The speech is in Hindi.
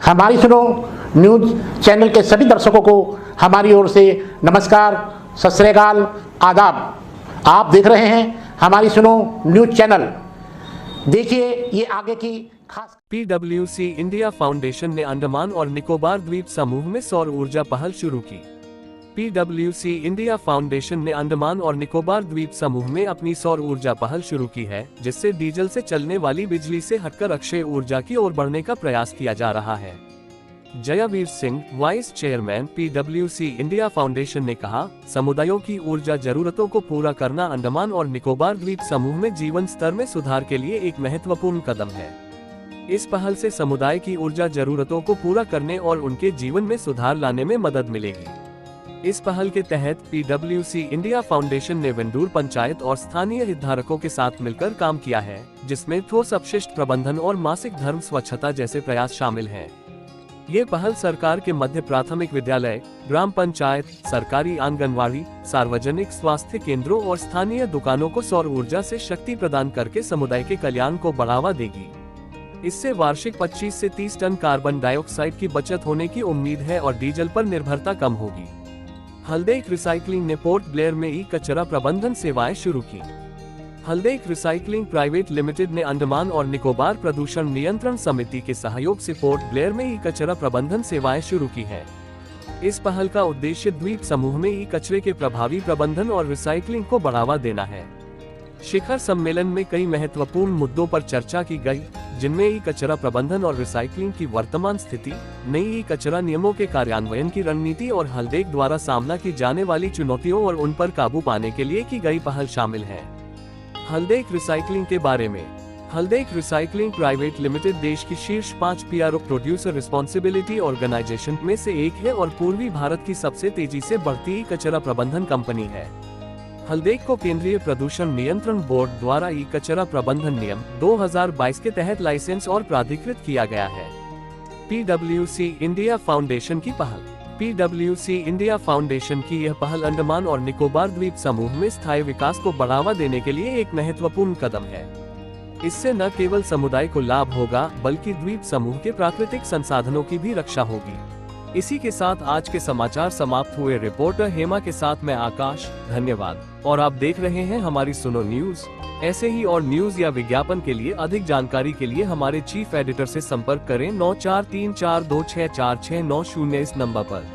हमारी सुनो न्यूज चैनल के सभी दर्शकों को हमारी ओर से नमस्कार, सत श्री अकाल, आदाब। आप देख रहे हैं हमारी सुनो न्यूज चैनल। देखिए ये आगे की खास। PwC इंडिया फाउंडेशन ने अंडमान और निकोबार द्वीप समूह में सौर ऊर्जा पहल शुरू की। PwC इंडिया फाउंडेशन ने अंडमान और निकोबार द्वीप समूह में अपनी सौर ऊर्जा पहल शुरू की है, जिससे डीजल से चलने वाली बिजली से हटकर अक्षय ऊर्जा की ओर बढ़ने का प्रयास किया जा रहा है। Jayaveer Singh, vice chairman PwC India foundation ने कहा, समुदायों की ऊर्जा जरूरतों को पूरा करना अंडमान और निकोबार द्वीप समूह में जीवन स्तर में सुधार के लिए एक महत्वपूर्ण कदम है। इस पहल से समुदाय की ऊर्जा जरूरतों को पूरा करने और उनके जीवन में सुधार लाने में मदद मिलेगी। इस पहल के तहत PwC इंडिया फाउंडेशन ने वेंडूर पंचायत और स्थानीय हितधारकों के साथ मिलकर काम किया है, जिसमें ठोस अपशिष्ट प्रबंधन और मासिक धर्म स्वच्छता जैसे प्रयास शामिल हैं। ये पहल सरकार के मध्य प्राथमिक विद्यालय, ग्राम पंचायत, सरकारी आंगनवाड़ी, सार्वजनिक स्वास्थ्य केंद्रों और स्थानीय दुकानों को सौर ऊर्जा से शक्ति प्रदान करके समुदाय के कल्याण को बढ़ावा देगी। इससे वार्षिक 25 से 30 टन कार्बन डाइऑक्साइड की बचत होने की उम्मीद है और डीजल पर निर्भरता कम होगी। हल्देक रिसाइकलिंग ने पोर्ट ब्लेयर में ई कचरा प्रबंधन सेवाएं शुरू की। हल्देक रिसाइकलिंग प्राइवेट लिमिटेड ने अंडमान और निकोबार प्रदूषण नियंत्रण समिति के सहयोग से पोर्ट ब्लेयर में ई कचरा प्रबंधन सेवाएं शुरू की हैं। इस पहल का उद्देश्य द्वीप समूह में ई कचरे के प्रभावी प्रबंधन और रिसाइकलिंग को बढ़ावा देना है। शिखर सम्मेलन में कई महत्वपूर्ण मुद्दों पर चर्चा की गई, जिनमें ई कचरा प्रबंधन और रिसाइकलिंग की वर्तमान स्थिति, नई ई कचरा नियमों के कार्यान्वयन की रणनीति और हल्देक द्वारा सामना की जाने वाली चुनौतियों और उन पर काबू पाने के लिए की गई पहल शामिल है। हल्देक रिसाइकलिंग के बारे में। हल्देक रिसाइकलिंग प्राइवेट लिमिटेड देश की शीर्ष 5 PRO प्रोड्यूसर रिस्पॉन्सिबिलिटी ऑर्गेनाइजेशन में से एक है और पूर्वी भारत की सबसे तेजी से बढ़ती ई कचरा प्रबंधन कंपनी है। हल्देक को केंद्रीय प्रदूषण नियंत्रण बोर्ड द्वारा ई कचरा प्रबंधन नियम 2022 के तहत लाइसेंस और प्राधिकृत किया गया है। PwC इंडिया फाउंडेशन की पहल। PwC इंडिया फाउंडेशन की यह पहल अंडमान और निकोबार द्वीप समूह में स्थायी विकास को बढ़ावा देने के लिए एक महत्वपूर्ण कदम है। इससे न केवल समुदाय को लाभ होगा, बल्कि द्वीप समूह के प्राकृतिक संसाधनों की भी रक्षा होगी। इसी के साथ आज के समाचार समाप्त हुए। रिपोर्टर हेमा के साथ मैं आकाश, धन्यवाद। और आप देख रहे हैं हमारी सुनो न्यूज। ऐसे ही और न्यूज या विज्ञापन के लिए अधिक जानकारी के लिए हमारे चीफ एडिटर से संपर्क करें 9434264690 इस नंबर पर।